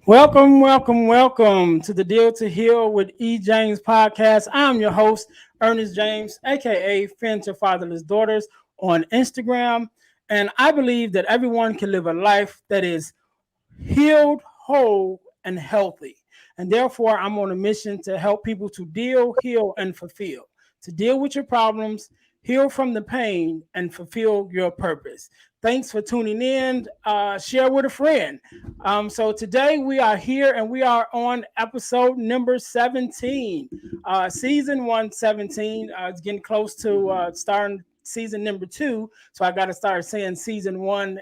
Welcome to the Deal to Heal with E. James podcast. I'm your host, Ernest James, aka Finn to Fatherless Daughters on Instagram. And I believe that everyone can live a life that is healed, whole, and healthy. And therefore, I'm on a mission to help people to deal, heal, and fulfill, to deal with your problems, heal from the pain, and fulfill your purpose. Thanks for tuning in. Share with a friend. So today we are here and we are on episode number 17, season 117. It's getting close to starting season number 2, so I got to start saying season 1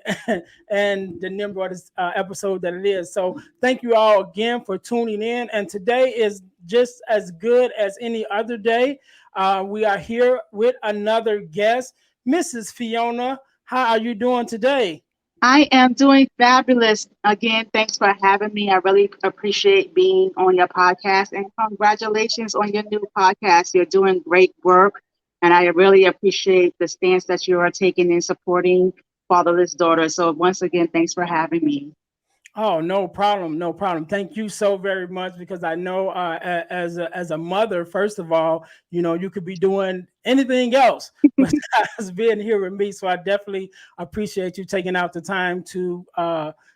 and the number of this episode that it is. So thank you all again for tuning in, and today is just as good as any other day. We are here with another guest, Mrs. Fiona. How are you doing today? I am doing fabulous. Again, thanks for having me. I really appreciate being on your podcast and congratulations on your new podcast. You're doing great work and I really appreciate the stance that you are taking in supporting fatherless daughters. So once again, thanks for having me. Oh, no problem, no problem. Thank you so very much because I know as a mother, first of all, you could be doing anything else besides being here with me. So I definitely appreciate you taking out the time to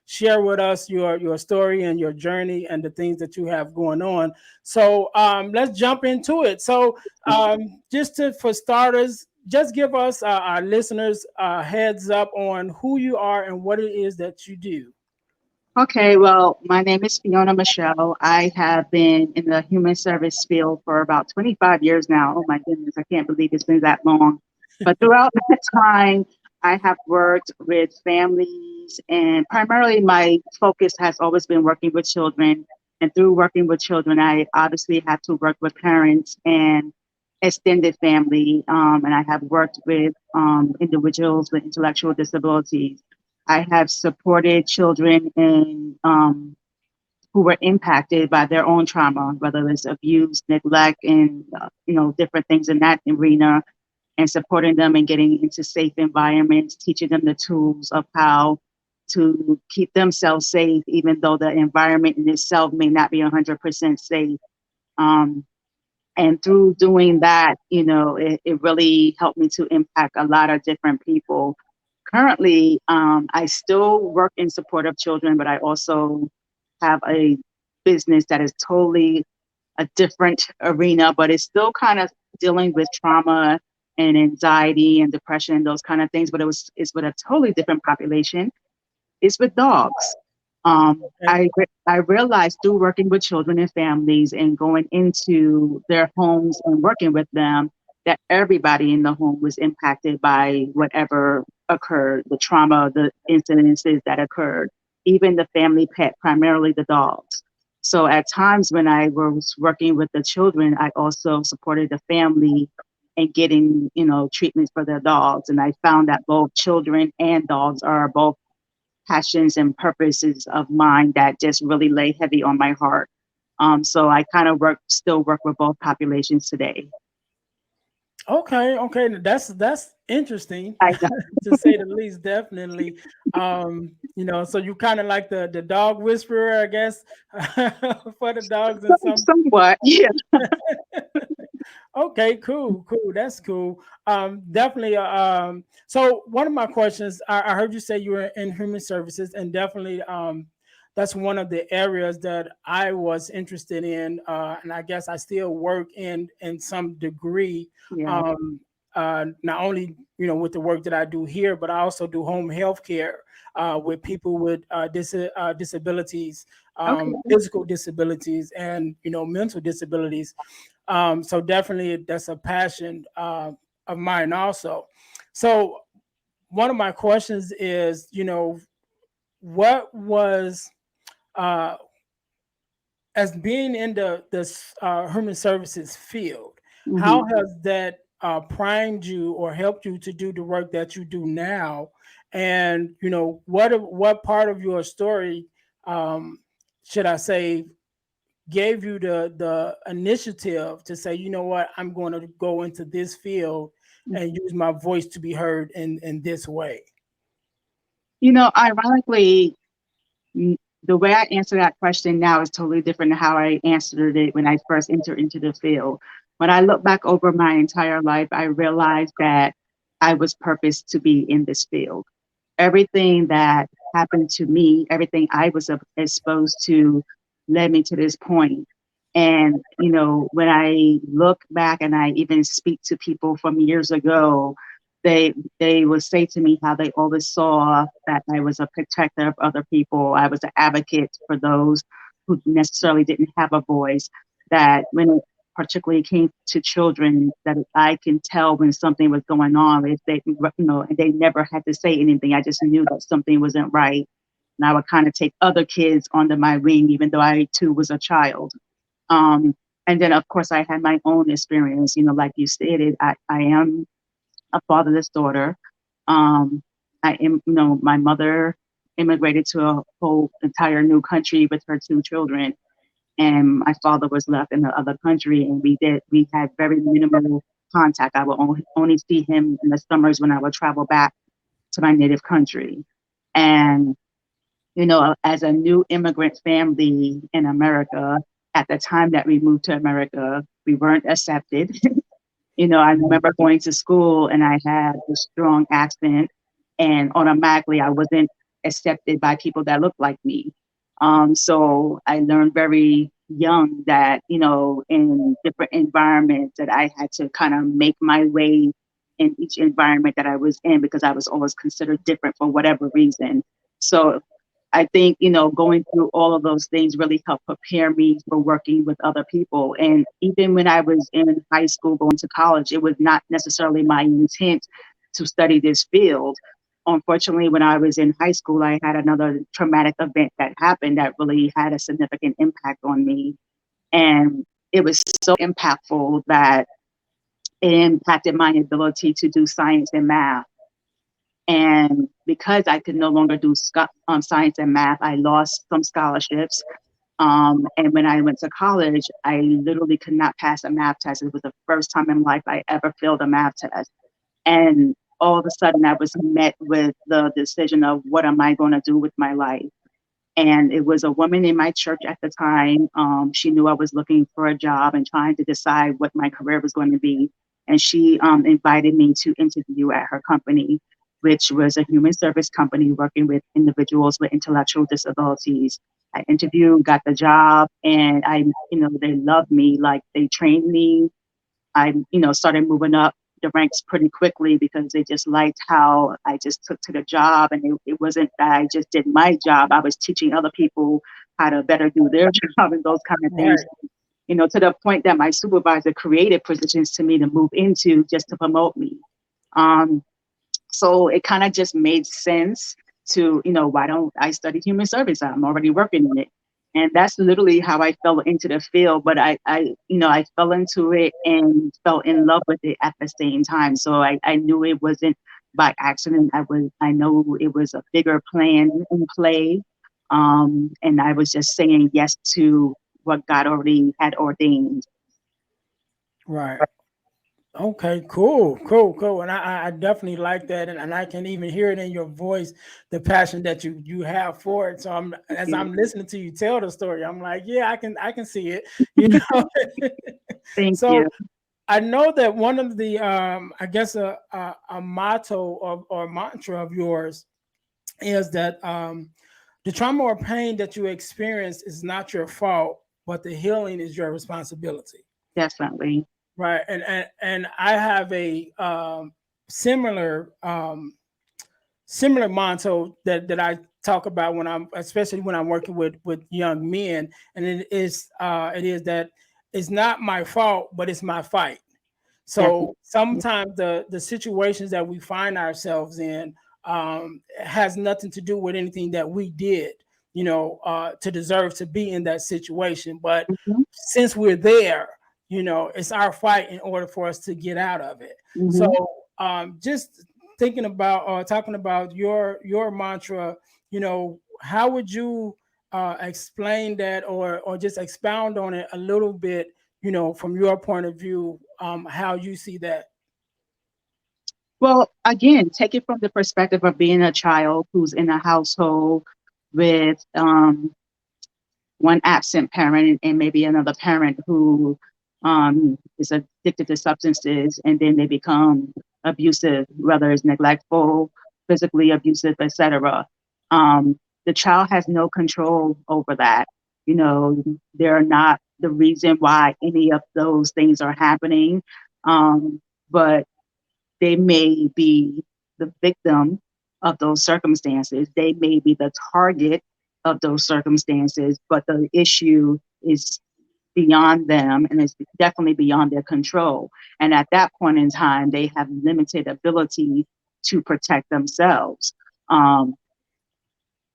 share with us your story and your journey and the things that you have going on. So let's jump into it. So for starters, just give us our listeners a heads up on who you are and what it is that you do. Okay, well, my name is Fiona Michelle. I have been in the human service field for about 25 years now. Oh my goodness, I can't believe it's been that long. But throughout that time, I have worked with families, and primarily my focus has always been working with children. And through working with children, I obviously had to work with parents and extended family. And I have worked with individuals with intellectual disabilities. I have supported children who were impacted by their own trauma, whether it's abuse, neglect, and different things in that arena, and supporting them and getting into safe environments, teaching them the tools of how to keep themselves safe, even though the environment in itself may not be 100% safe. Um, and through doing that, it really helped me to impact a lot of different people. Currently, I still work in support of children, but I also have a business that is totally a different arena, but it's still kind of dealing with trauma and anxiety and depression and those kind of things. But it's with a totally different population. It's with dogs. Okay. I realized through working with children and families and going into their homes and working with them that everybody in the home was impacted by whatever occurred, the trauma, the incidences that occurred, even the family pet, primarily the dogs. So at times when I was working with the children, I also supported the family and getting, treatments for their dogs. And I found that both children and dogs are both passions and purposes of mine that just really lay heavy on my heart. So I kind of still work with both populations today. Okay, that's interesting I to say the least, definitely. So you kind of like the dog whisperer, I guess, for the dogs and some. somewhat, yeah. Okay, cool. That's cool. Definitely. So one of my questions, I heard you say you were in human services, and definitely, that's one of the areas that I was interested in, and I guess I still work in some degree. Yeah. Um, Not only with the work that I do here, but I also do home health care with people with disabilities, Okay. physical disabilities, and mental disabilities. So definitely that's a passion of mine also. So one of my questions is, what was uh, as being in the human services field, how Hmm. has that primed you or helped you to do the work that you do now? And what part of your story, um, should I say, gave you the initiative to say, you know what, I'm going to go into this field and use my voice to be heard in this way. Ironically, the way I answer that question now is totally different than how I answered it when I first entered into the field. When I look back over my entire life, I realized that I was purposed to be in this field. Everything that happened to me, everything I was exposed to led me to this point. And, when I look back and I even speak to people from years ago, they would say to me how they always saw that I was a protector of other people. I was an advocate for those who necessarily didn't have a voice. That when it particularly came to children, that I can tell when something was going on. If they, and they never had to say anything. I just knew that something wasn't right. And I would kind of take other kids under my wing, even though I too was a child. Um, and then, of course, I had my own experience. Like you stated, I am a fatherless daughter. Um, I am, my mother immigrated to a whole entire new country with her two children, and my father was left in the other country, and we had very minimal contact. I would only see him in the summers when I would travel back to my native country. And as a new immigrant family in America, at the time that we moved to America, we weren't accepted. I remember going to school and I had a strong accent, and automatically I wasn't accepted by people that looked like me. So I learned very young that, in different environments that I had to kind of make my way in each environment that I was in, because I was always considered different for whatever reason. So I think, going through all of those things really helped prepare me for working with other people. And even when I was in high school, going to college, it was not necessarily my intent to study this field. Unfortunately, when I was in high school, I had another traumatic event that happened that really had a significant impact on me. And it was so impactful that it impacted my ability to do science and math. And because I could no longer do science and math, I lost some scholarships. And when I went to college, I literally could not pass a math test. It was the first time in life I ever failed a math test. And all of a sudden, I was met with the decision of what am I going to do with my life? And it was a woman in my church at the time. She knew I was looking for a job and trying to decide what my career was going to be. And she invited me to interview at her company, which was a human service company working with individuals with intellectual disabilities. I interviewed, got the job, and they loved me. Like, they trained me. I, started moving up the ranks pretty quickly because they just liked how I just took to the job. And it wasn't that I just did my job. I was teaching other people how to better do their job and those kind of things. Right. To the point that my supervisor created positions to me to move into just to promote me. Um, so it kind of just made sense to, why don't I study human service? I'm already working in it. And that's literally how I fell into the field. But I fell into it and fell in love with it at the same time. So I knew it wasn't by accident. I know it was a bigger plan in play. And I was just saying yes to what God already had ordained. Right. Okay, cool, cool, cool. And I definitely like that. And I can even hear it in your voice, the passion that you have for it. So as I'm listening to you tell the story, I'm like, yeah, I can see it, you know. Thank So you. I know that one of the I guess a motto or mantra of yours is that the trauma or pain that you experience is not your fault, but the healing is your responsibility. Definitely. Right. And I have a similar similar motto that I talk about when I'm, especially when I'm working with young men, and it is that it's not my fault, but it's my fight. So Definitely. sometimes the situations that we find ourselves in has nothing to do with anything that we did, to deserve to be in that situation. But Mhm. since we're there, it's our fight in order for us to get out of it. So Mhm. just thinking about or talking about your mantra, how would you explain that or just expound on it a little bit, from your point of view, how you see that. Well, again, take it from the perspective of being a child who's in a household with one absent parent and maybe another parent who is addicted to substances, and then they become abusive, whether it's neglectful, physically abusive, etc. The child has no control over that. You know, they're not the reason why any of those things are happening, but they may be the victim of those circumstances. They may be the target of those circumstances, but the issue is beyond them and it's definitely beyond their control. And at that point in time, they have limited ability to protect themselves. Um,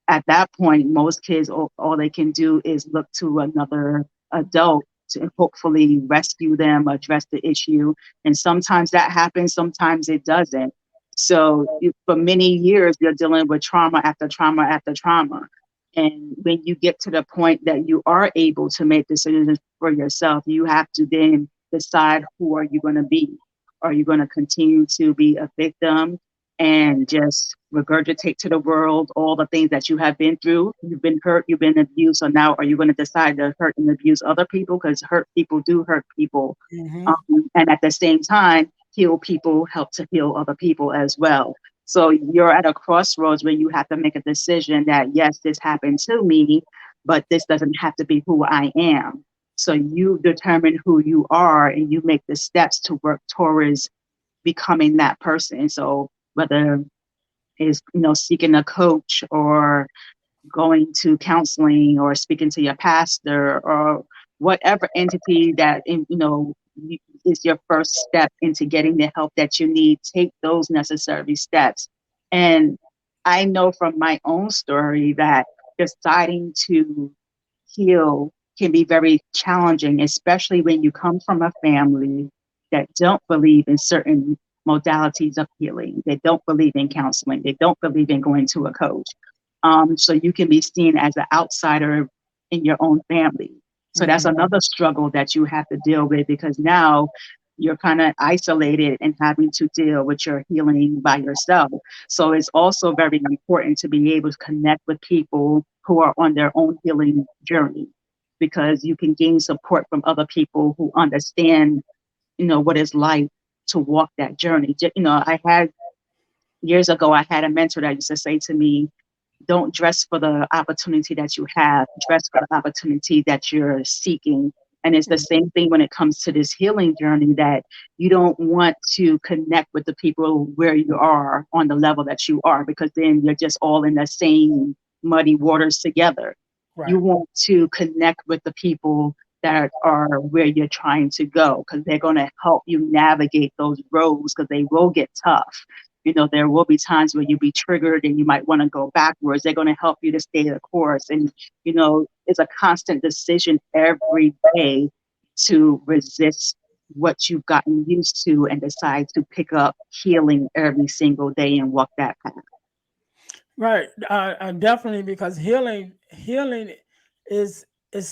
at that point, most kids, all they can do is look to another adult to hopefully rescue them, address the issue. And sometimes that happens, sometimes it doesn't. So for many years, you're dealing with trauma after trauma after trauma. And when you get to the point that you are able to make decisions for yourself, you have to then decide who are you going to be. Are you going to continue to be a victim and just regurgitate to the world all the things that you have been through? You've been hurt, you've been abused. So now are you going to decide to hurt and abuse other people? Because hurt people do hurt people. Mm-hmm. And at the same time, heal people help to heal other people as well. So you're at a crossroads where you have to make a decision that, yes, this happened to me, but this doesn't have to be who I am. So you determine who you are and you make the steps to work towards becoming that person. So whether it's, seeking a coach or going to counseling or speaking to your pastor or whatever entity that, is your first step into getting the help that you need, take those necessary steps. And I know from my own story that deciding to heal can be very challenging, especially when you come from a family that don't believe in certain modalities of healing. They don't believe in counseling. They don't believe in going to a coach. So you can be seen as an outsider in your own family. So that's Mm-hmm. another struggle that you have to deal with, because now you're kind of isolated and having to deal with your healing by yourself. So it's also very important to be able to connect with people who are on their own healing journey, because you can gain support from other people who understand, what it's like to walk that journey. I had years ago, I had a mentor that used to say to me, don't dress for the opportunity that you have, dress for the opportunity that you're seeking. And it's the same thing when it comes to this healing journey, that you don't want to connect with the people where you are on the level that you are, because then you're just all in the same muddy waters together. Right. You want to connect with the people that are where you're trying to go, because they're going to help you navigate those roads, because they will get tough. There will be times where you be triggered and you might want to go backwards. They're going to help you to stay the course. And, it's a constant decision every day to resist what you've gotten used to and decide to pick up healing every single day and walk that path. Right. Definitely, because healing is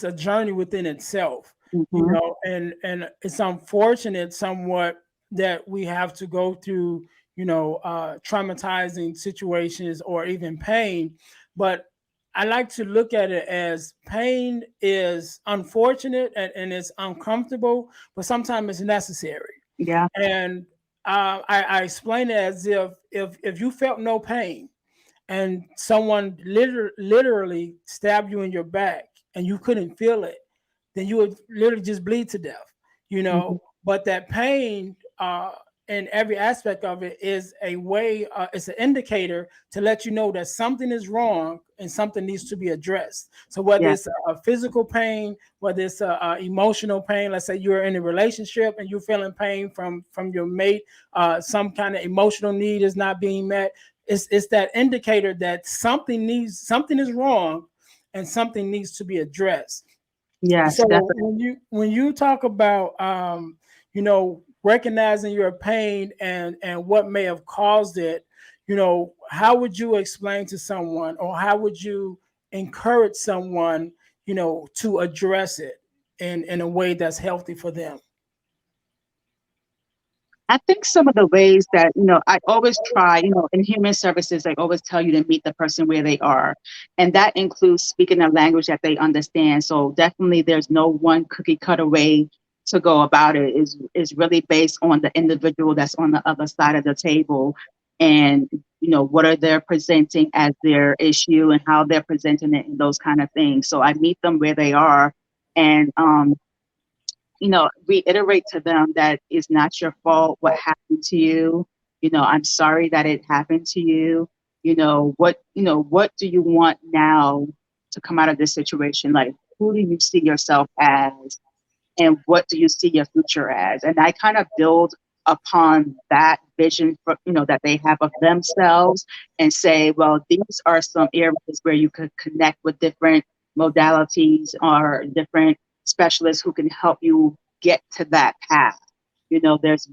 a journey within itself, Mm-hmm. and it's unfortunate somewhat that we have to go through, traumatizing situations or even pain. But I like to look at it as pain is unfortunate and it's uncomfortable, but sometimes it's necessary. Yeah. And I explain it as if you felt no pain and someone literally stabbed you in your back and you couldn't feel it, then you would literally just bleed to death, Mm-hmm. But that pain, in every aspect of it, is a way, it's an indicator to let you know that something is wrong and something needs to be addressed. So whether Yeah. it's a physical pain, whether it's a emotional pain, let's say you're in a relationship and you're feeling pain from your mate, some kind of emotional need is not being met. It's that indicator that something is wrong and something needs to be addressed. Yes, So definitely. when you talk about recognizing your pain and what may have caused it, how would you explain to someone, or how would you encourage someone, to address it in a way that's healthy for them? I think some of the ways that, I always try, in human services, I always tell you to meet the person where they are. And that includes speaking a language that they understand. So definitely there's no one cookie cutter way to go about it. Is really based on the individual that's on the other side of the table, and, what are they presenting as their issue and how they're presenting it and those kind of things. So I meet them where they are, and reiterate to them that it's not your fault what happened to you. I'm sorry that it happened to you. What do you want now to come out of this situation? Like, who do you see yourself as? And what do you see your future as? And I kind of build upon that vision for, that they have of themselves, and say, well, these are some areas where you could connect with different modalities or different specialists who can help you get to that path. There's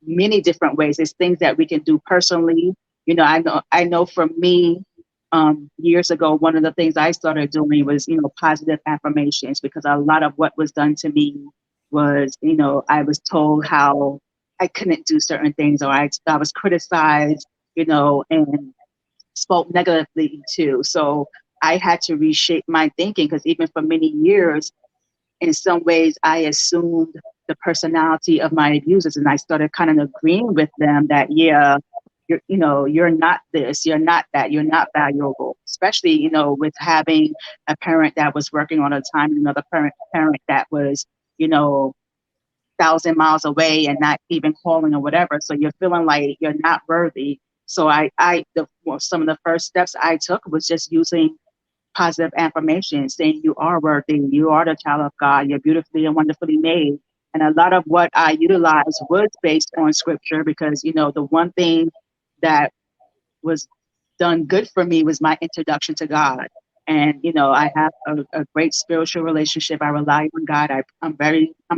many different ways. There's things that we can do personally. I know for me, years ago, one of the things I started doing was, positive affirmations, because a lot of what was done to me was, I was told how I couldn't do certain things, or I was criticized, and spoke negatively too. So I had to reshape my thinking, because even for many years, in some ways, I assumed the personality of my abusers, and I started kind of agreeing with them that, yeah, you're not this, you're not that, you're not valuable. Especially, with having a parent that was working on a time, and another parent that was, 1,000 miles away and not even calling or whatever. So you're feeling like you're not worthy. So some of the first steps I took was just using positive affirmation, saying you are worthy, you are the child of God, you're beautifully and wonderfully made. And a lot of what I utilized was based on scripture, because, the one thing that was done good for me was my introduction to God. And, I have a great spiritual relationship. I rely on God. I'm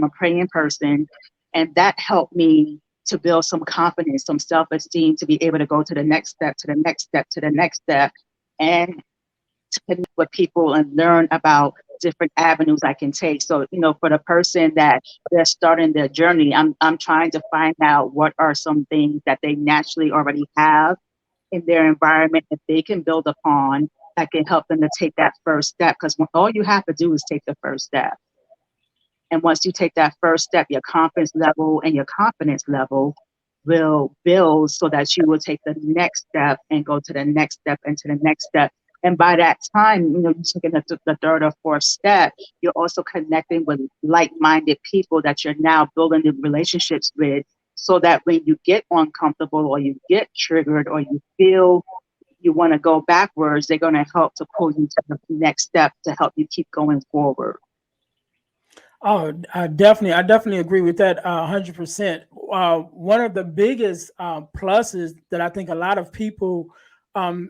a praying person. And that helped me to build some confidence, some self-esteem, to be able to go to the next step, to the next step, to the next step. And to connect with people and learn about different avenues I can take. So, for the person that they're starting their journey, I'm trying to find out what are some things that they naturally already have in their environment that they can build upon, that can help them to take that first step. Because all you have to do is take the first step. And once you take that first step, your confidence level and your confidence level will build, so that you will take the next step and go to the next step and to the next step. And by that time, you're taking the third or fourth step, you're also connecting with like-minded people that you're now building the relationships with, so that when you get uncomfortable, or you get triggered, or you feel you want to go backwards, they're going to help to pull you to the next step to help you keep going forward. Oh, I definitely agree with that 100%. One of the biggest pluses that I think a lot of people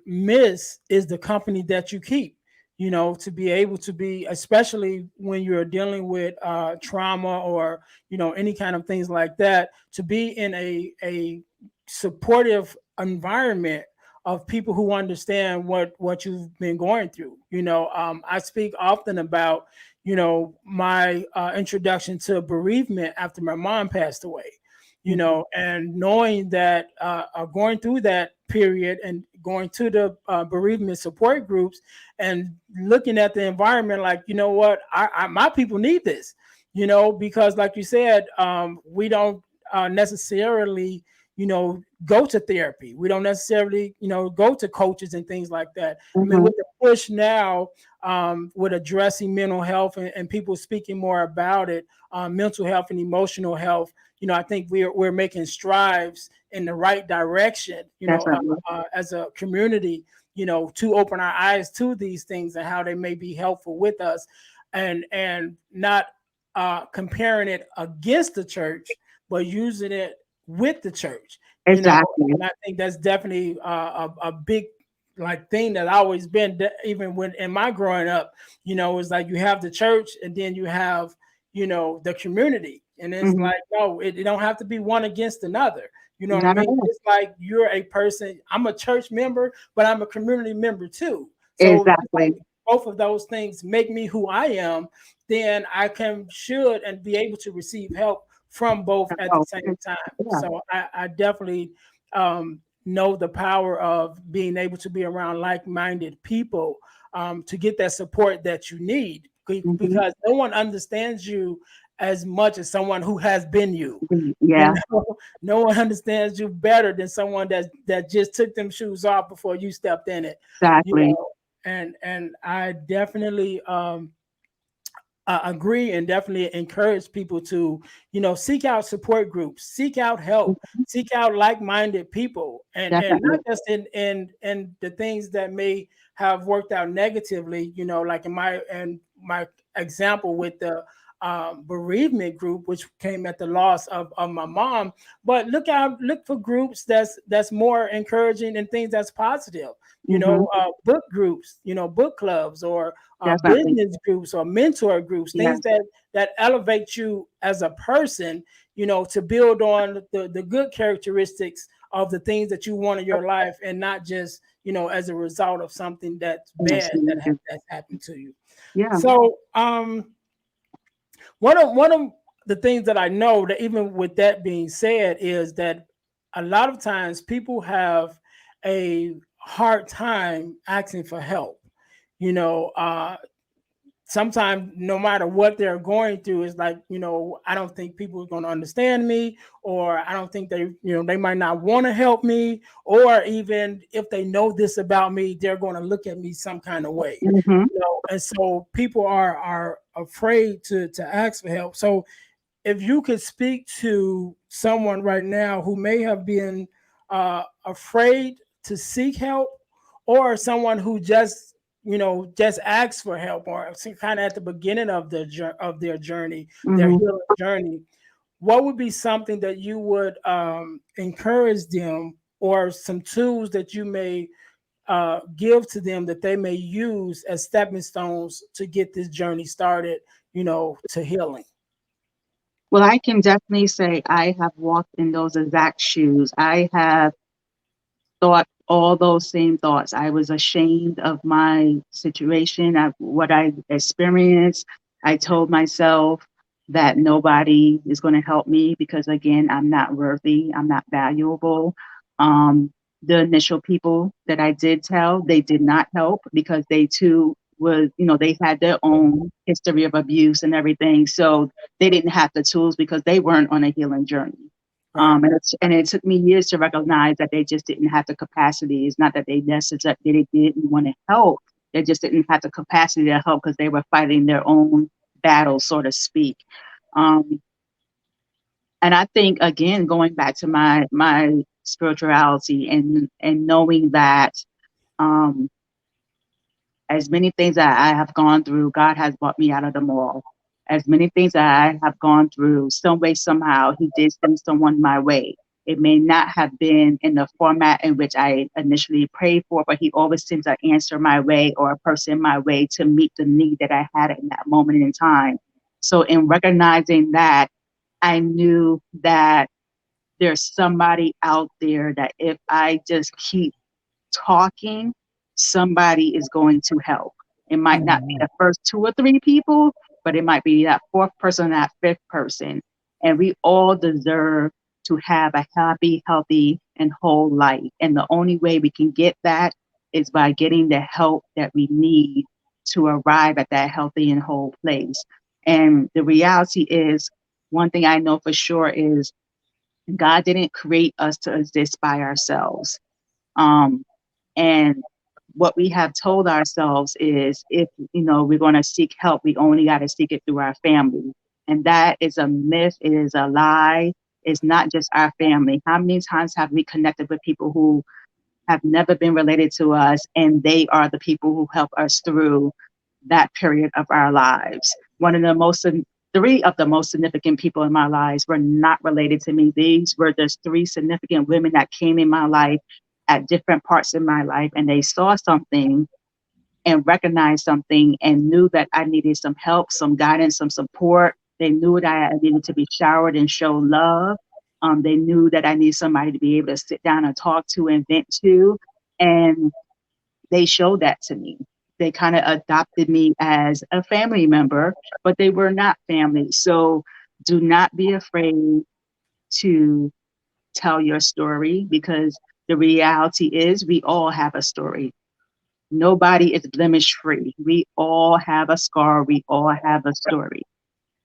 miss is the company that you keep. To be able to be, especially when you're dealing with trauma, or any kind of things like that, to be in a supportive environment of people who understand what you've been going through. I speak often about my introduction to bereavement after my mom passed away, and knowing that going through that period and going to the bereavement support groups, and looking at the environment like, what, my people need this, because like you said, we don't necessarily go to therapy. We don't necessarily go to coaches and things like that. I mean, Mm-hmm. with the push now, with addressing mental health, and people speaking more about it, mental health and emotional health, I think we're making strides in the right direction, Definitely. as a community, to open our eyes to these things and how they may be helpful with us, and not comparing it against the church, but using it with the church. Exactly. And I think that's definitely a big like thing that always been, even when in my growing up, it's like you have the church, and then you have the community, and it's Mm-hmm. like, no, it don't have to be one against another. You know what I Not at mean? all. It's like you're a person. I'm a church member, but I'm a community member too. So it's Exactly. like both of those things make me who I am. Then I can, should, and be able to receive help from both at the Oh, same time. yeah. So I definitely know the power of being able to be around like-minded people to get that support that you need, Hmm. because no one understands you as much as someone who has been you. You Yeah, know, no one understands you better than someone that just took them shoes off before you stepped in it. You exactly. know, and I definitely agree and definitely encourage people to, seek out support groups, seek out help, Mhm. seek out like-minded people, and not Definitely. just in the things that may have worked out negatively, like in my example with the bereavement group, which came at the loss of my mom. But look for groups that's more encouraging and things that's positive. Hmm. Book groups, book clubs, or Definitely. business groups or mentor groups, things Yes. that elevate you as a person, to build on the good characteristics of the things that you want in your life, and not just as a result of something that's bad Absolutely. that's happened to you. Yeah. So one of the things that I know, that even with that being said, is that a lot of times people have a hard time asking for help. you know uh Sometimes, no matter what they're going through, it's like, I don't think people are going to understand me, or I don't think they might not want to help me, or even if they know this about me, they're going to look at me some kind of way. Hmm. And so people are afraid to ask for help. So if you could speak to someone right now who may have been afraid to seek help, or someone who just asks for help, or kind of at the beginning of their journey, their Hmm. healing journey, what would be something that you would encourage them, or some tools that you may give to them that they may use as stepping stones to get this journey started, to healing? Well, I can definitely say I have walked in those exact shoes. I have thought all those same thoughts. I was ashamed of my situation, of what I experienced. I told myself that nobody is going to help me because, again, I'm not worthy, I'm not valuable. The initial people that I did tell, they did not help because they too was, they had their own history of abuse and everything. So they didn't have the tools because they weren't on a healing journey. Right. And it took me years to recognize that they just didn't have the capacity. It's not that they necessarily didn't want to help. They just didn't have the capacity to help because they were fighting their own battle, so to speak. Um, and I think, again, going back to my spirituality and knowing that, um, as many things that I have gone through, God has brought me out of them all. As many things that I have gone through, some way, somehow, He did send someone my way. It may not have been in the format in which I initially prayed for, but He always sends an answer my way or a person my way to meet the need that I had in that moment in time. So, in recognizing that, I knew that there's somebody out there that if I just keep talking, somebody is going to help. It might not be Mhm. the first two or three people, but it might be that fourth person, that fifth person. And we all deserve to have a happy, healthy, and whole life. And the only way we can get that is by getting the help that we need to arrive at that healthy and whole place. And the reality is, one thing I know for sure is God didn't create us to exist by ourselves. Um, and what we have told ourselves is if, we're going to seek help, we only got to seek it through our family. And that is a myth. It is a lie. It's not just our family. How many times have we connected with people who have never been related to us, and they are the people who help us through that period of our lives? Three of the most significant people in my lives were not related to me. These were just three significant women that came in my life at different parts in my life, and they saw something and recognized something and knew that I needed some help, some guidance, some support. They knew that I needed to be showered and show love. They knew that I needed somebody to be able to sit down and talk to and vent to. And they showed that to me. They kind of adopted me as a family member, but they were not family. So Do not be afraid to tell your story, because the reality is we all have a story. Nobody is blemish free. We all have a scar. We all have a story.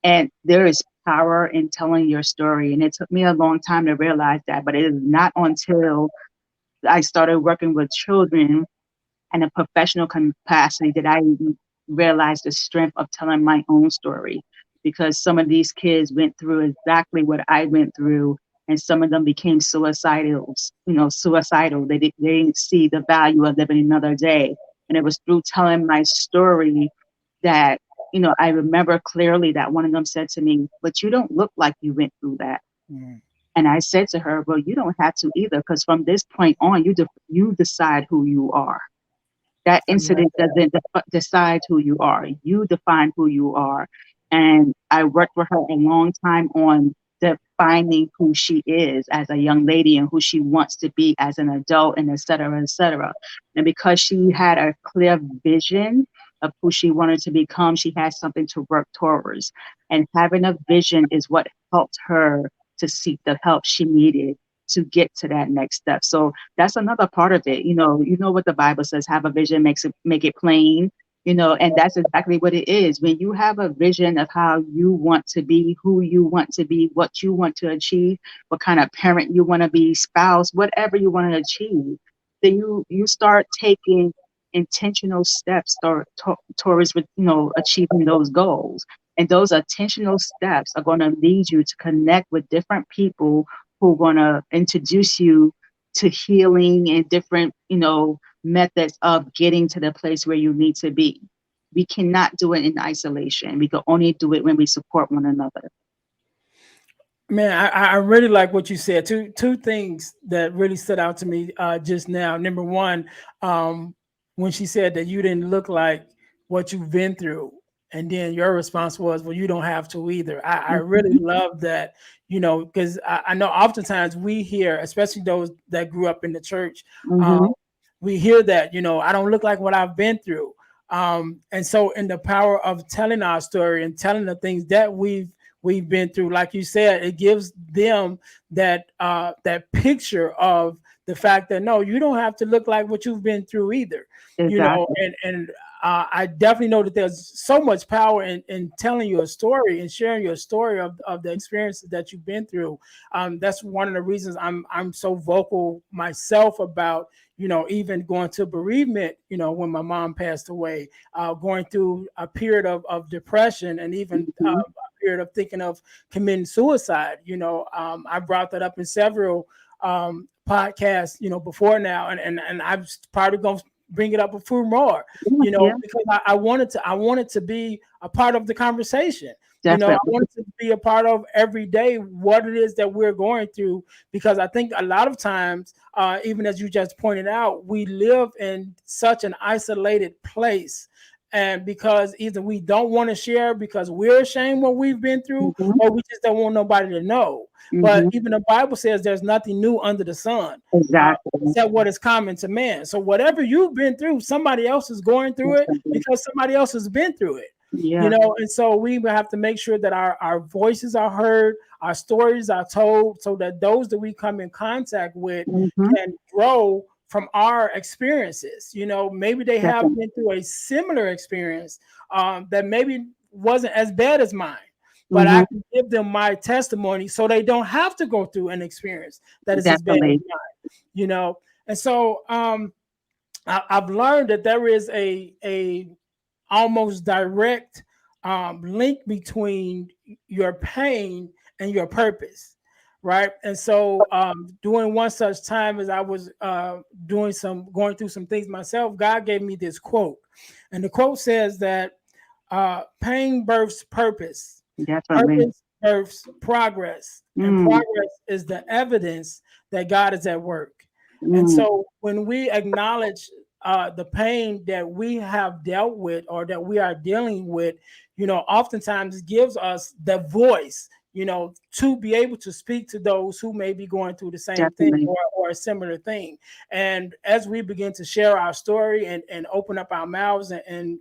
And there is power in telling your story. And it took me a long time to realize that, but it is not until I started working with children in a professional capacity that I realized the strength of telling my own story, because some of these kids went through exactly what I went through, and some of them became suicidal. Suicidal. They didn't see the value of living another day, and it was through telling my story that, I remember clearly that one of them said to me, "But you don't look like you went through that." Mm. And I said to her, "Well, you don't have to either, because from this point on, you decide who you are. That I like incident that. doesn't decide who you are. You define who you are." And I worked with her a long time on defining who she is as a young lady and who she wants to be as an adult, and et cetera, et cetera. And because she had a clear vision of who she wanted to become, she had something to work towards. And having a vision is what helped her to seek the help she needed to get to that next step. So that's another part of it. You know what the Bible says, have a vision, make it plain, and that's exactly what it is. When you have a vision of how you want to be, who you want to be, what you want to achieve, what kind of parent you want to be, spouse, whatever you want to achieve, then you start taking intentional steps towards achieving those goals. And those intentional steps are going to lead you to connect with different people who are going to introduce you to healing and different, methods of getting to the place where you need to be. We cannot do it in isolation. We can only do it when we support one another. Man, I really like what you said. Two things that really stood out to me just now. Number one, when she said that you didn't look like what you've been through, and then your response was, "Well, you don't have to either." I really Hmm. love that, because I know oftentimes we hear, especially those that grew up in the church, uh, Hmm. we hear that, I don't look like what I've been through. And so, in the power of telling our story and telling the things that we've been through, like you said, it gives them that picture of the fact that no, you don't have to look like what you've been through either. Exactly. And I definitely know that there's so much power in telling your story and sharing your story of the experiences that you've been through. That's one of the reasons I'm so vocal myself about, even going to bereavement, when my mom passed away, going through a period of depression, and even Hmm. a period of thinking of committing suicide. I brought that up in several podcasts, before now, and I'm probably going to bring it up a few more, Yeah, yeah, because I wanted to be a part of the conversation. I definitely. wanted to be a part of every day what it is that we're going through, because I think a lot of times, even as you just pointed out, we live in such an isolated place. And because either we don't want to share because we're ashamed what we've been through, Hmm. or we just don't want nobody to know. But Hmm. even the Bible says there's nothing new under the sun, Exactly. except what is common to man. So whatever you've been through, somebody else is going through it Definitely. because somebody else has been through it. Yeah. And so we have to make sure that our voices are heard, our stories are told, so that those that we come in contact with Hmm. can grow from our experiences. Maybe they have Definitely. been through a similar experience that maybe wasn't as bad as mine, but I Hmm. can give them my testimony so they don't have to go through an experience that is as bad as Definitely. mine. And so I've learned that there is a almost direct link between your pain and your purpose, right? And so during one such time as I was going through some things myself, God gave me this quote, and the quote says that pain births purpose, Definitely. purpose births progress, and Mm, progress is the evidence that God is at work. And mm, so when we acknowledge the pain that we have dealt with or that we are dealing with, oftentimes it gives us the voice, to be able to speak to those who may be going through the same thing, Definitely. or a similar thing. And as we begin to share our story and open up our mouths and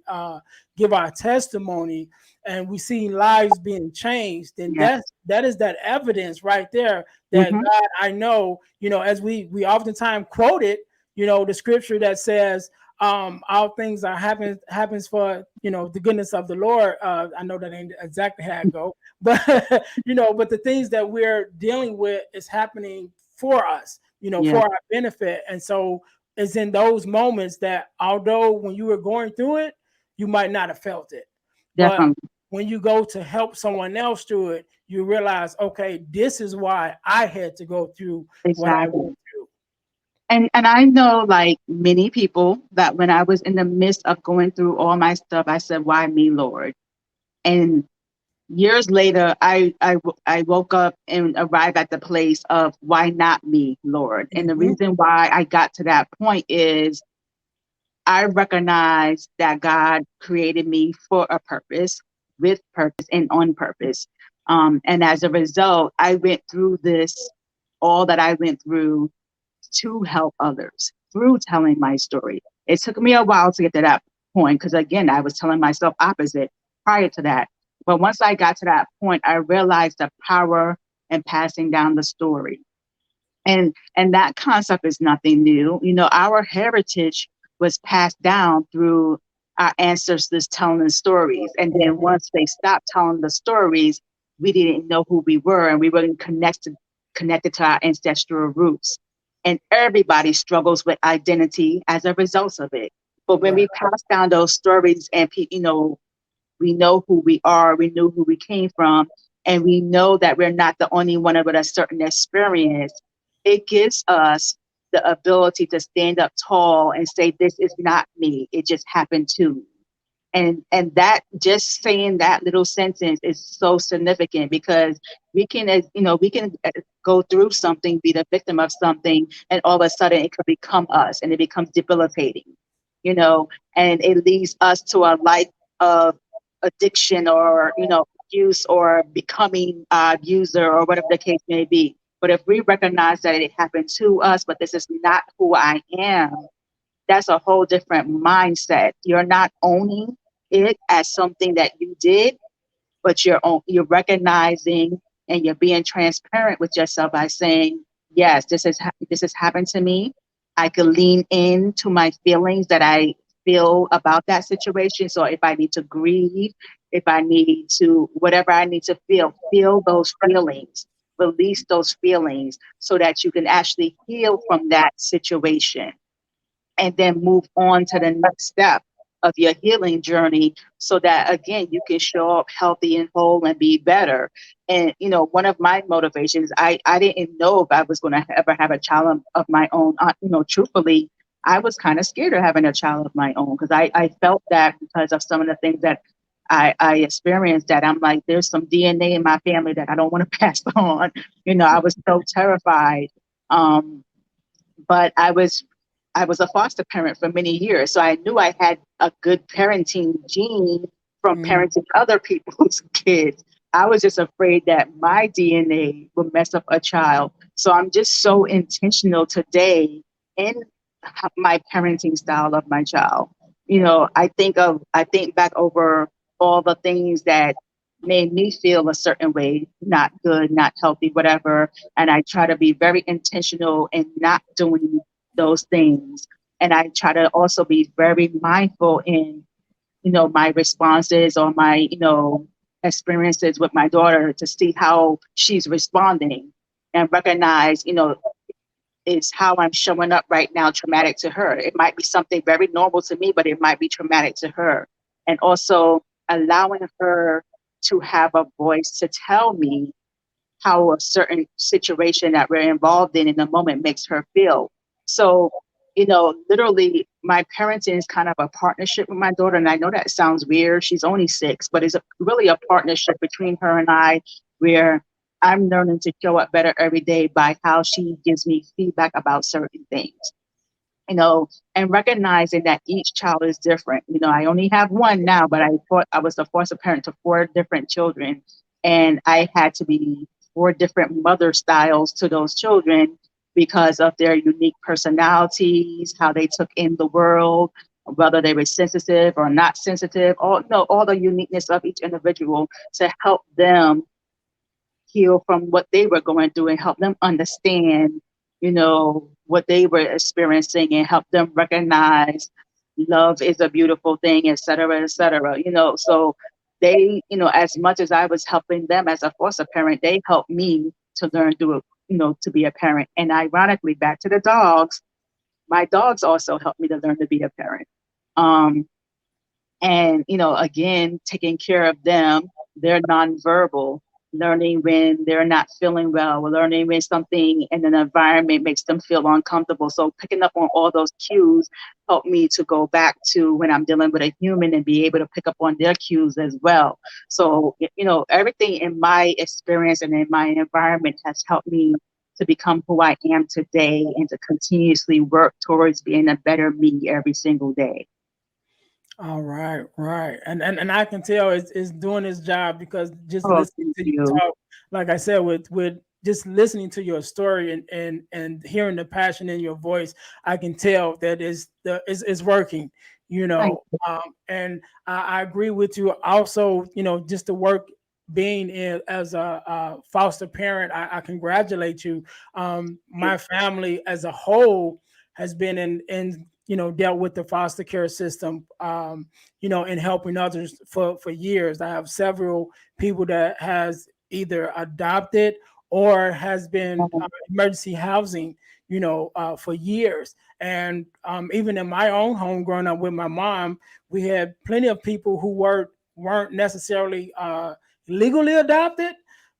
give our testimony, and we see lives being changed, then Yeah. that is that evidence right there that Hmm. God, I know, as we oftentimes quote it, the scripture that says, all things are happens for the goodness of the Lord. I know that ain't exactly how it go, but but the things that we're dealing with is happening for us, Yeah. for our benefit. And so it's in those moments that, although when you were going through it, you might not have felt it, but Definitely. when you go to help someone else through it, you realize, okay, this is why I had to go through what I Exactly. went through. And I know, like many people, that when I was in the midst of going through all my stuff, I said, "Why me, Lord?" And years later, I woke up and arrived at the place of, "Why not me, Lord?" And the Mhm. reason why I got to that point is I recognize that God created me for a purpose, with purpose, and on purpose. And as a result, I went through this, all that I went through, to help others through telling my story. It took me a while to get to that point because, again, I was telling myself opposite prior to that. But once I got to that point, I realized the power in passing down the story. And that concept is nothing new. Our heritage was passed down through our ancestors telling the stories. And then once they stopped telling the stories, we didn't know who we were, and we weren't connected to our ancestral roots. And everybody struggles with identity as a result of it. But when Right. we pass down those stories, and we know who we are, we know who we came from, and we know that we're not the only one with a certain experience, it gives us the ability to stand up tall and say, "This is not me. It just happened to me." And that, just saying that little sentence is so significant, because we can go through something, be the victim of something, and all of a sudden it could become us, and it becomes debilitating, you know, and it leads us to a life of addiction, or use, or becoming a user, or whatever the case may be. But if we recognize that it happened to us, but this is not who I am, that's a whole different mindset. You're not owning it as something that you did, but you're recognizing, and you're being transparent with yourself by saying, yes, this has happened to me. I can lean into my feelings that I feel about that situation. So if I need to grieve, if I need to, whatever I need to feel those feelings, release those feelings, so that you can actually heal from that situation, and then move on to the next step of your healing journey, so that, again, you can show up healthy and whole and be better. And one of my motivations, I didn't know if I was going to ever have a child of my own. Truthfully, I was kind of scared of having a child of my own, because I felt that, because of some of the things that I experienced, that I'm like, there's some DNA in my family that I don't want to pass on. I was so terrified. But I was a foster parent for many years, so I knew I had a good parenting gene from Mhm. parenting other people's kids. I was just afraid that my DNA would mess up a child. So I'm just so intentional today in my parenting style of my child. I think back over all the things that made me feel a certain way, not good, not healthy, whatever. And I try to be very intentional in not doing those things. And I try to also be very mindful in, my responses, or my, experiences with my daughter, to see how she's responding, and recognize, is how I'm showing up right now traumatic to her. It might be something very normal to me, but it might be traumatic to her. And also allowing her to have a voice to tell me how a certain situation that we're involved in the moment makes her feel. So, literally, my parenting is kind of a partnership with my daughter. And I know that sounds weird. She's only 6, but it's really a partnership between her and I, where I'm learning to show up better every day by how she gives me feedback about certain things. And recognizing that each child is different. I only have one now, but I thought I was the foster parent to 4 different children. And I had to be 4 different mother styles to those children because of their unique personalities, how they took in the world, whether they were sensitive or not sensitive, all no, all the uniqueness of each individual to help them heal from what they were going through and help them understand, what they were experiencing and help them recognize love is a beautiful thing, et cetera, et cetera. So they, as much as I was helping them as a foster parent, they helped me to learn through, to be a parent. And ironically, back to the dogs, my dogs also helped me to learn to be a parent. Um, and again, taking care of them, they're nonverbal, learning when they're not feeling well, learning when something in an environment makes them feel uncomfortable. So picking up on all those cues helped me to go back to when I'm dealing with a human and be able to pick up on their cues as well. So everything in my experience and in my environment has helped me to become who I am today and to continuously work towards being a better me every single day. All right, right, and I can tell it's doing its job because just Oh, listening thank to you you. talk, like I said, with just listening to your story and hearing the passion in your voice, I can tell that is working. Thank you. And I agree with you. Also, just the work being in as a foster parent, I congratulate you. My family as a whole has been in dealt with the foster care system, and helping others for years. I have several people that has either adopted or has been emergency housing, for years. And even in my own home, growing up with my mom, we had plenty of people who weren't necessarily legally adopted,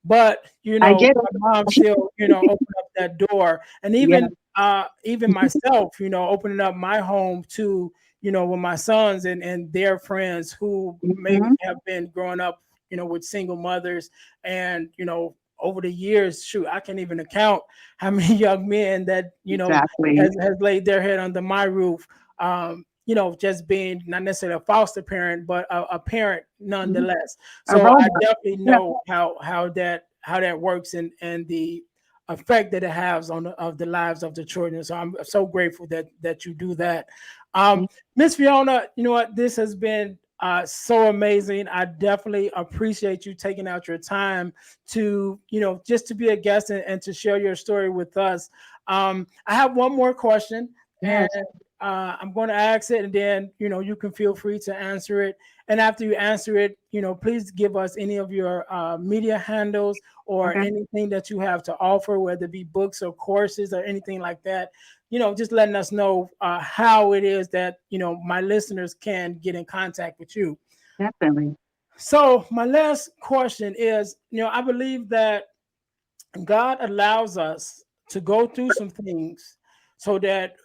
but I get my mom still opened up that door. And it. even myself, opening up my home to with my sons and their friends who maybe Mhm. have been growing up with single mothers. And over the years, shoot, I can't even account how many young men that Exactly. has laid their head under my roof. Just being not necessarily a foster parent, but a parent Mhm. nonetheless. A So role I model. definitely Yeah, know how that works and the effect that it has on of the lives of the children. So I'm so grateful that you do that. thank Miss Fiona, you know what? This has been so amazing. I definitely appreciate you taking out your time to, just to be a guest and to share your story with us. I have one more question, and yes. I'm going to ask it, and then you can feel free to answer it. And after you answer it, please give us any of your media handles or Okay. anything that you have to offer, whether it be books or courses or anything like that. Just letting us know how it is that my listeners can get in contact with you. Definitely. So my last question is, I believe that God allows us to go through some things so that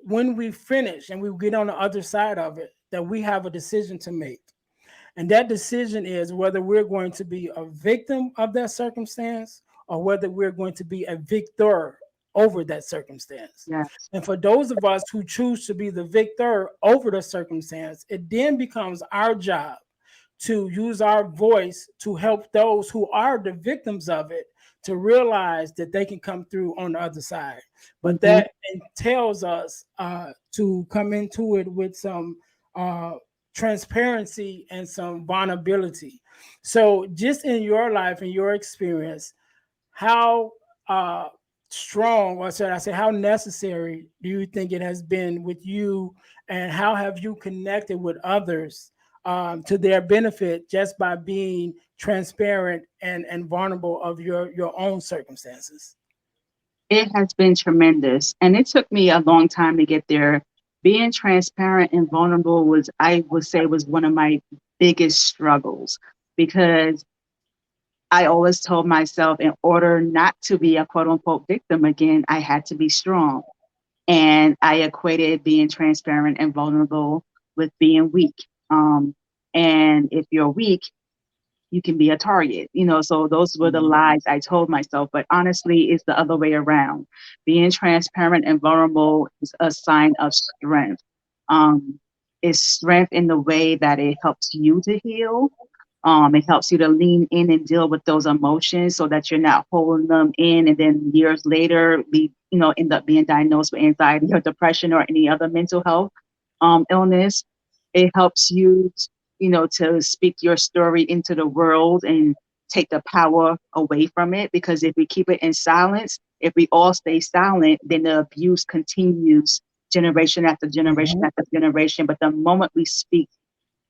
when we finish and we get on the other side of it, that we have a decision to make. And that decision is whether we're going to be a victim of that circumstance or whether we're going to be a victor over that circumstance. Yes. And for those of us who choose to be the victor over the circumstance, it then becomes our job to use our voice to help those who are the victims of it to realize that they can come through on the other side. But Hmm. that entails us to come into it with some uh, transparency and some vulnerability. So, just in your life and your experience, how uh, strong, or should I say, how necessary do you think it has been with you, and how have you connected with others to their benefit just by being transparent and vulnerable of your own circumstances? It has been tremendous. And it took me a long time to get there. Being transparent and vulnerable was, I would say, was one of my biggest struggles because I always told myself in order not to be a quote unquote victim again, I had to be strong. And I equated being transparent and vulnerable with being weak. And if you're weak, you can be a target, so those were the lies I told myself. But honestly, it's the other way around. Being transparent and vulnerable is a sign of strength. Um, it's strength in the way that it helps you to heal. It helps you to lean in and deal with those emotions so that you're not holding them in, and then years later, end up being diagnosed with anxiety or depression or any other mental health illness. It helps you, to speak your story into the world and take the power away from it. Because if we keep it in silence, if we all stay silent, then the abuse continues generation after generation Mhm. after generation. But the moment we speak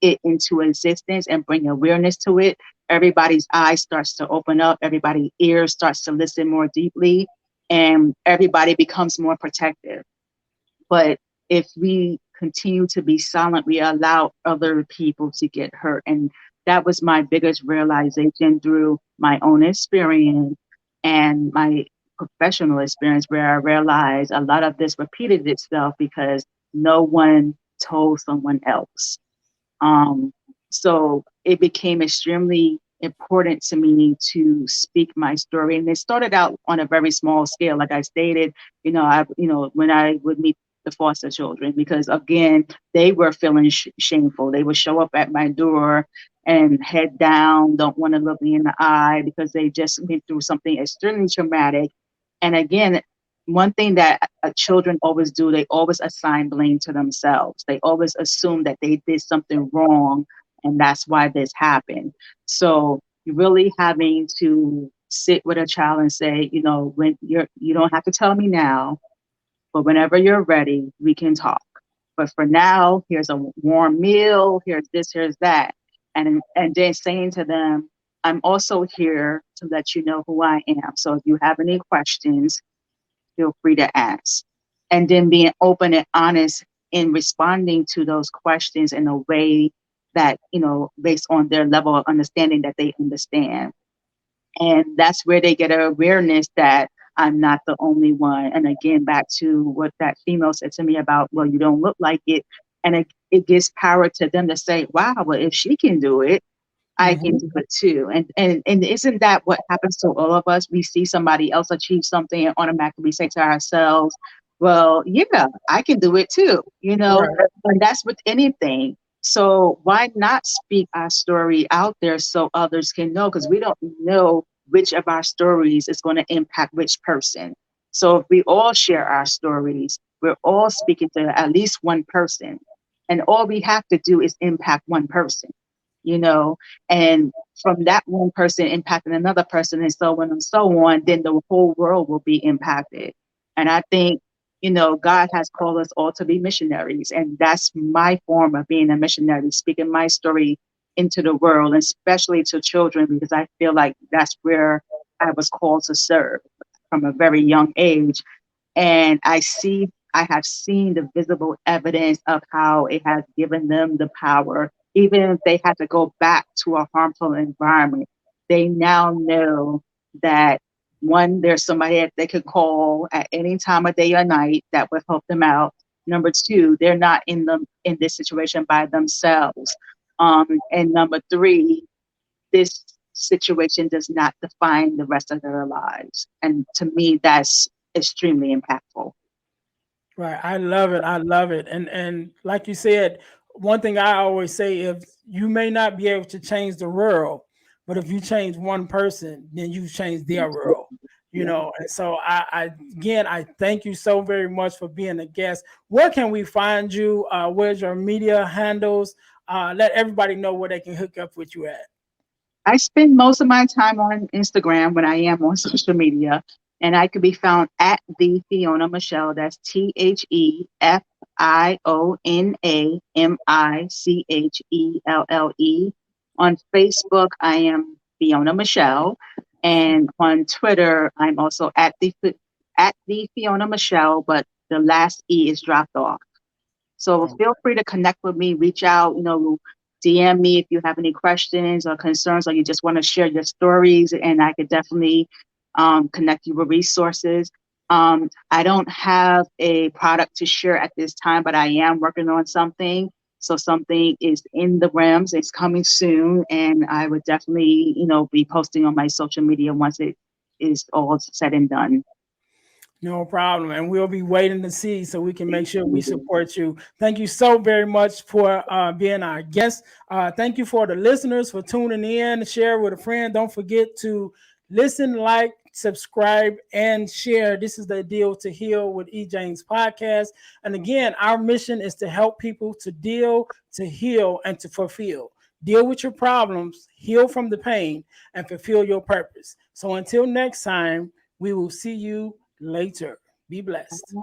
it into existence and bring awareness to it, everybody's eyes starts to open up, everybody's ears starts to listen more deeply, and everybody becomes more protective. But if we continue to be silent, we allow other people to get hurt. And that was my biggest realization through my own experience and my professional experience, where I realized a lot of this repeated itself because no one told someone else. Um, so it became extremely important to me to speak my story. And it started out on a very small scale. Like I stated, when I would meet the foster children, because again, they were feeling shameful. They would show up at my door and head down, don't want to look me in the eye because they just went through something extremely traumatic. And again, one thing that children always do, they always assign blame to themselves. They always assume that they did something wrong and that's why this happened. So you're really having to sit with a child and say, when you don't have to tell me now, but whenever you're ready, we can talk. But for now, here's a warm meal, here's this, here's that. And then saying to them, I'm also here to let you know who I am. So if you have any questions, feel free to ask. And then being open and honest in responding to those questions in a way that, based on their level of understanding that they understand. And that's where they get an awareness that I'm not the only one. And again, back to what that female said to me about, well, you don't look like it. And it gives power to them to say, wow, well, if she can do it, I can Mhm. do it too. And isn't that what happens to all of us? We see somebody else achieve something and automatically say to ourselves, well, yeah, I can do it too, Right. and that's with anything. So why not speak our story out there so others can know? Because we don't know which of our stories is going to impact which person. So if we all share our stories, we're all speaking to at least one person. And all we have to do is impact one person, you know, and from that one person impacting another person and so on and so on, then the whole world will be impacted. And I think, God has called us all to be missionaries. And that's my form of being a missionary, speaking my story into the world, especially to children, because I feel like that's where I was called to serve from a very young age. And I have seen the visible evidence of how it has given them the power. Even if they had to go back to a harmful environment, they now know that one, there's somebody that they could call at any time of day or night that would help them out. Number two, they're not in this situation by themselves. And number three, this situation does not define the rest of their lives. And to me, that's extremely impactful. Right. I love it. I love it. And like you said, one thing I always say, if you may not be able to change the world, but if you change one person, then you change their world. You Yeah. know, and so I again I thank you so very much for being a guest. Where can we find you? Where's your media handles? Let everybody know where they can hook up with you at. I spend most of my time on Instagram when I am on social media, and I could be found at the Fiona Michelle. That's TheFionaMichelle. On Facebook, I am Fiona Michelle, and on Twitter, I'm also at the Fiona Michelle, but the last E is dropped off. So feel free to connect with me, reach out, DM me if you have any questions or concerns, or you just want to share your stories, and I could definitely connect you with resources. I don't have a product to share at this time, but I am working on something. So something is in the realms, it's coming soon, and I would definitely, be posting on my social media once it is all said and done. No problem. And we'll be waiting to see so we can make Thank sure we you. support you. Thank you so very much for being our guest. Thank you for the listeners for tuning in. Share with a friend. Don't forget to listen, like, subscribe, and share. This is the Deal to Heal with E. James podcast. And again, our mission is to help people to deal, to heal, and to fulfill. Deal with your problems, heal from the pain, and fulfill your purpose. So until next time, we will see you later. Be blessed.